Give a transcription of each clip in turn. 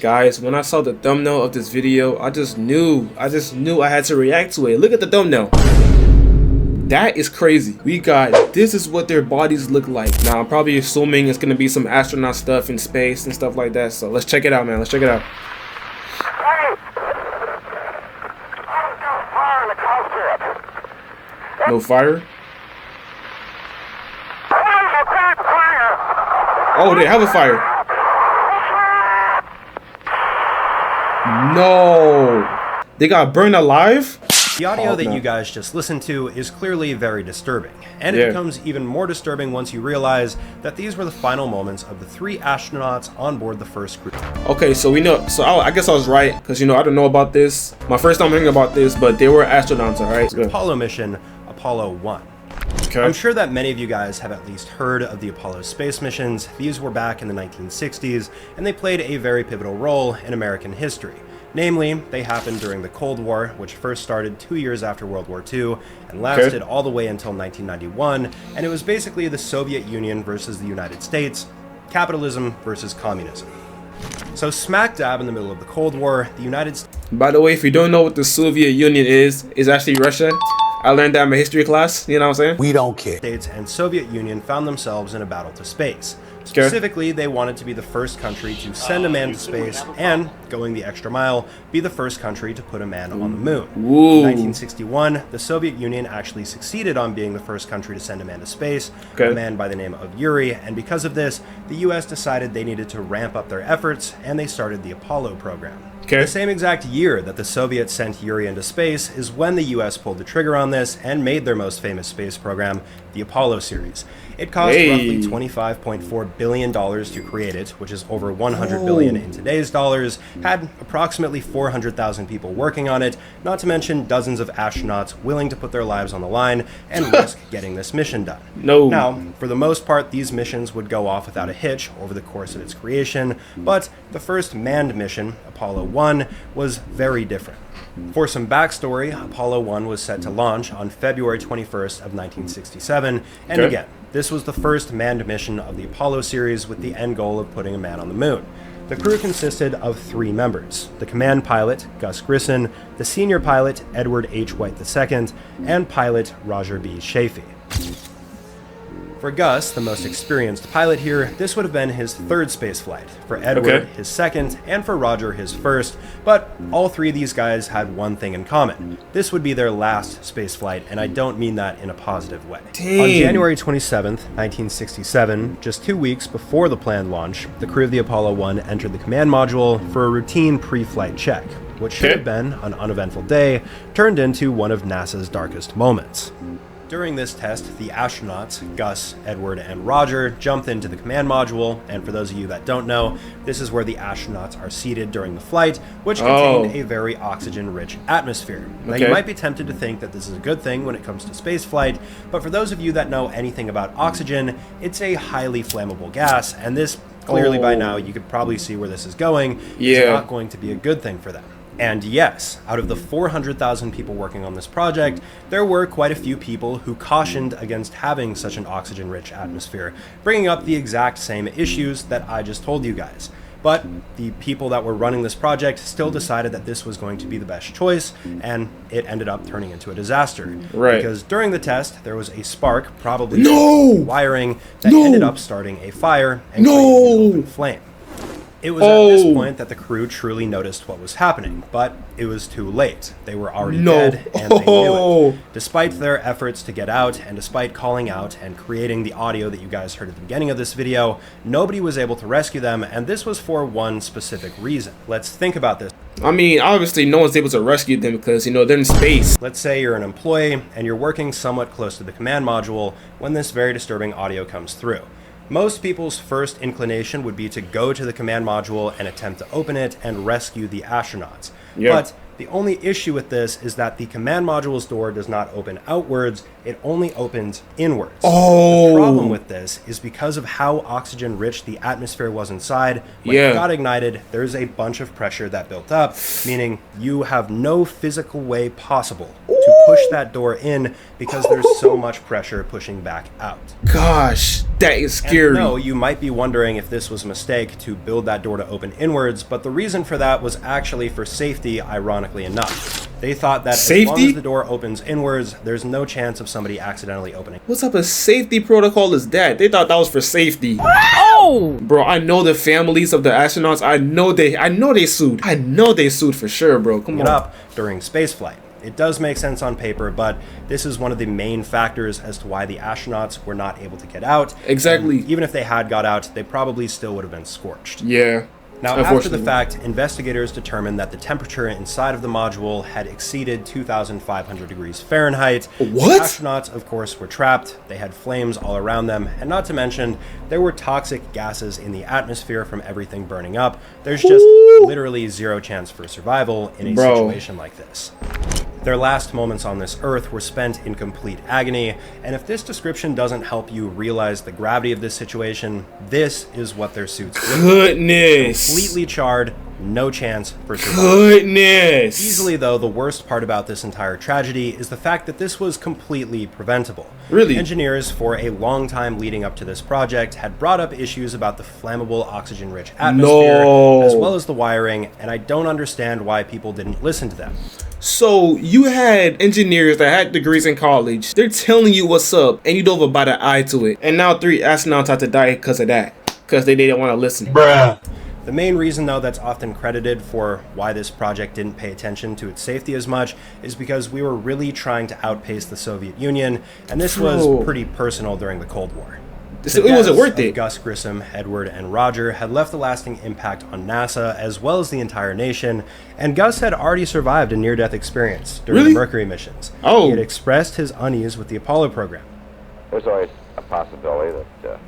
Guys, when I saw the thumbnail of this video, I just knew I had to react to it. Look at the thumbnail. That is crazy. This is what their bodies look like. Now, I'm probably assuming it's gonna be some astronaut stuff in space and stuff like that. So let's check it out, man. Let's check it out. No fire? Oh, they have a fire. No. They got burned alive? The audio that you guys just listened to is clearly very disturbing, and it becomes even more disturbing once you realize that these were the final moments of the 3 astronauts on board the first crew. Okay, so we know, I guess I was right, because I don't know about this. My first time hearing about this, but they were astronauts, alright? Apollo mission, Apollo 1. Okay. I'm sure that many of you guys have at least heard of the Apollo space missions. These were back in the 1960s, and they played a very pivotal role in American history. Namely, they happened during the Cold War, which first started 2 years after World War II and lasted all the way until 1991, and it was basically the Soviet Union versus the United States, capitalism versus communism. So smack dab in the middle of the Cold War, the United States... By the way, if you don't know what the Soviet Union is actually Russia. I learned that in my history class, you know what I'm saying? We don't care. States and Soviet Union found themselves in a battle to space. Specifically, they wanted to be the first country to send a man to space and, going the extra mile, be the first country to put a man on the moon. In 1961, the Soviet Union actually succeeded on being the first country to send a man to space, a man by the name of Yuri, and because of this, the US decided they needed to ramp up their efforts, and they started the Apollo program. The same exact year that the Soviets sent Yuri into space is when the US pulled the trigger on this and made their most famous space program, the Apollo series. It cost roughly $25.4 billion to create it, which is over $100 billion in today's dollars, had approximately 400,000 people working on it, not to mention dozens of astronauts willing to put their lives on the line and risk getting this mission done. Now, for the most part, these missions would go off without a hitch over the course of its creation, but the first manned mission, Apollo 1, was very different. For some backstory, Apollo 1 was set to launch on February 21st of 1967, and again, this was the first manned mission of the Apollo series with the end goal of putting a man on the moon. The crew consisted of 3 members: the command pilot, Gus Grissom, the senior pilot, Edward H. White II, and pilot Roger B. Chaffee. For Gus, the most experienced pilot here, this would have been his 3rd spaceflight, for Edward his 2nd, and for Roger his 1st, but all 3 of these guys had one thing in common. This would be their last spaceflight, and I don't mean that in a positive way. On January 27th, 1967, just 2 weeks before the planned launch, the crew of the Apollo 1 entered the command module for a routine pre-flight check. What should have been an uneventful day turned into one of NASA's darkest moments. During this test, the astronauts, Gus, Edward, and Roger, jumped into the command module, and for those of you that don't know, this is where the astronauts are seated during the flight, which contained a very oxygen-rich atmosphere. Now, you might be tempted to think that this is a good thing when it comes to spaceflight, but for those of you that know anything about oxygen, it's a highly flammable gas, and this, clearly by now, you could probably see where this is going, is not going to be a good thing for them. And yes, out of the 400,000 people working on this project, there were quite a few people who cautioned against having such an oxygen-rich atmosphere, bringing up the exact same issues that I just told you guys. But the people that were running this project still decided that this was going to be the best choice, and it ended up turning into a disaster. Because during the test, there was a spark, probably wiring, that ended up starting a fire and creating an open flame. It was at this point that the crew truly noticed what was happening, but it was too late. They were already dead, and they knew it. Despite their efforts to get out, and despite calling out and creating the audio that you guys heard at the beginning of this video, nobody was able to rescue them, and this was for one specific reason. Let's think about this. I mean, obviously no one's able to rescue them because, they're in space. Let's say you're an employee, and you're working somewhat close to the command module when this very disturbing audio comes through. Most people's first inclination would be to go to the command module and attempt to open it and rescue the astronauts. But the only issue with this is that the command module's door does not open outwards, it only opens inwards. The problem with this is because of how oxygen-rich the atmosphere was inside, when it got ignited, there's a bunch of pressure that built up, meaning you have no physical way possible to push that door in because there's so much pressure pushing back out. Gosh, that is scary. And no, you might be wondering if this was a mistake to build that door to open inwards, but the reason for that was actually for safety, ironically enough. They thought that as long as the door opens inwards, there's no chance of somebody accidentally opening. What type of safety protocol is that? They thought that was for safety. Oh! Bro, I know the families of the astronauts. I know they sued. I know they sued for sure, bro. Come on. Up during spaceflight. It does make sense on paper, but this is one of the main factors as to why the astronauts were not able to get out. Exactly. And even if they had got out, they probably still would have been scorched. Yeah. Now, after the fact, investigators determined that the temperature inside of the module had exceeded 2,500 degrees Fahrenheit. What? The astronauts, of course, were trapped. They had flames all around them. And not to mention, there were toxic gases in the atmosphere from everything burning up. There's just literally zero chance for survival in a situation like this. Their last moments on this earth were spent in complete agony, and if this description doesn't help you realize the gravity of this situation, this is what their suits were. Goodness! Completely charred, no chance for survival. Goodness! Easily, though, the worst part about this entire tragedy is the fact that this was completely preventable. Really? Engineers, for a long time leading up to this project, had brought up issues about the flammable, oxygen-rich atmosphere, as well as the wiring, and I don't understand why people didn't listen to them. So you had engineers that had degrees in college. They're telling you what's up, and you don't even bat an eye to it. And now 3 astronauts had to die because of that, because they didn't want to listen. Bruh. The main reason, though, that's often credited for why this project didn't pay attention to its safety as much is because we were really trying to outpace the Soviet Union, and this was pretty personal during the Cold War. So it wasn't worth it. Gus Grissom, Edward, and Roger had left a lasting impact on NASA as well as the entire nation, and Gus had already survived a near-death experience during the Mercury missions. Oh. He had expressed his unease with the Apollo program. There's always a possibility that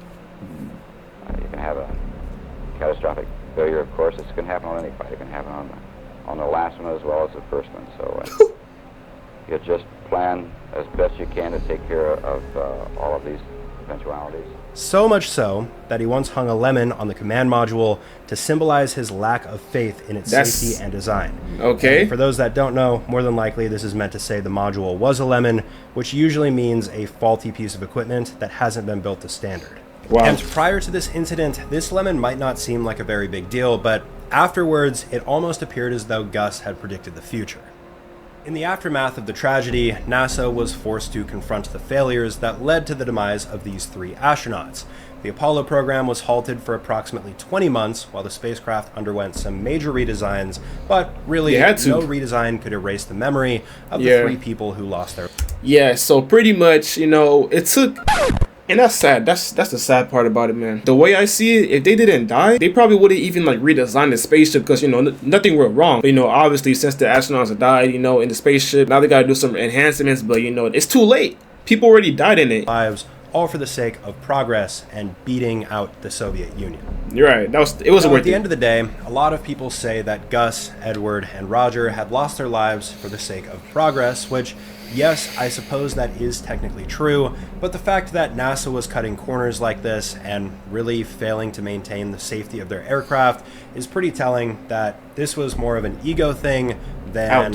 you can have a catastrophic failure. Of course, it's going to happen on any flight. It can happen on the last one as well as the first one. So you just plan as best you can to take care of all of these eventualities. So much so that he once hung a lemon on the command module to symbolize his lack of faith in its safety and design. Okay. And for those that don't know, more than likely this is meant to say the module was a lemon, which usually means a faulty piece of equipment that hasn't been built to standard. Wow. And prior to this incident, this lemon might not seem like a very big deal, but afterwards, it almost appeared as though Gus had predicted the future. In the aftermath of the tragedy, NASA was forced to confront the failures that led to the demise of these 3 astronauts. The Apollo program was halted for approximately 20 months while the spacecraft underwent some major redesigns, but really no redesign could erase the memory of the 3 people who lost their lives. Yeah, so pretty much, you know, it took... And that's sad. That's the sad part about it, man. The way I see it, if they didn't die, they probably wouldn't even like redesign the spaceship because, you know, nothing went wrong. But, you know, obviously since the astronauts have died, you know, in the spaceship, now they gotta do some enhancements, but, you know, it's too late. People already died in it. Lives, all for the sake of progress and beating out the Soviet Union. You're right. It wasn't worth it. At the end of the day, a lot of people say that Gus, Edward, and Roger had lost their lives for the sake of progress, which, yes, I suppose that is technically true, but the fact that NASA was cutting corners like this and really failing to maintain the safety of their aircraft is pretty telling that this was more of an ego thing than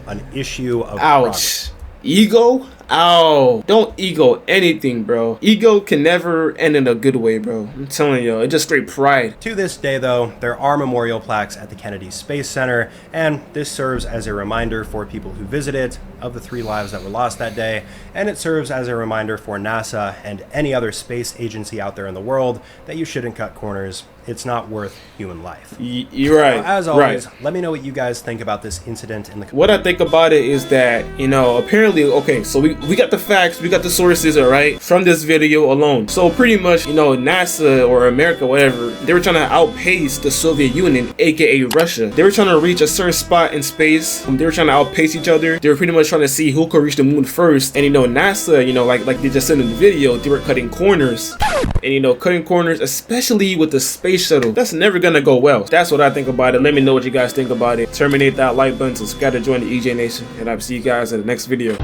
an issue of progress. Ego? Ow. Don't ego anything, bro. Ego can never end in a good way, bro. I'm telling you, it's just straight pride. To this day, though, there are memorial plaques at the Kennedy Space Center, and this serves as a reminder for people who visit it of the 3 lives that were lost that day, and it serves as a reminder for NASA and any other space agency out there in the world that you shouldn't cut corners. It's not worth human life. You're right. So, as always, let me know what you guys think about this incident in the comments. What I think about it is that, you know, apparently, okay, so we got the facts, we got the sources, all right, from this video alone. So pretty much, you know, NASA or America, whatever, they were trying to outpace the Soviet Union, aka Russia. They were trying to reach a certain spot in space. They were trying to outpace each other. They were pretty much trying to see who could reach the moon first. And, you know, NASA, you know, like they just said in the video, they were cutting corners. And, you know, cutting corners, especially with the space shuttle, that's never gonna go well. That's what I think about it. Let me know what you guys think about it. Terminate that like button, subscribe to join the EJ Nation, and I'll see you guys in the next video.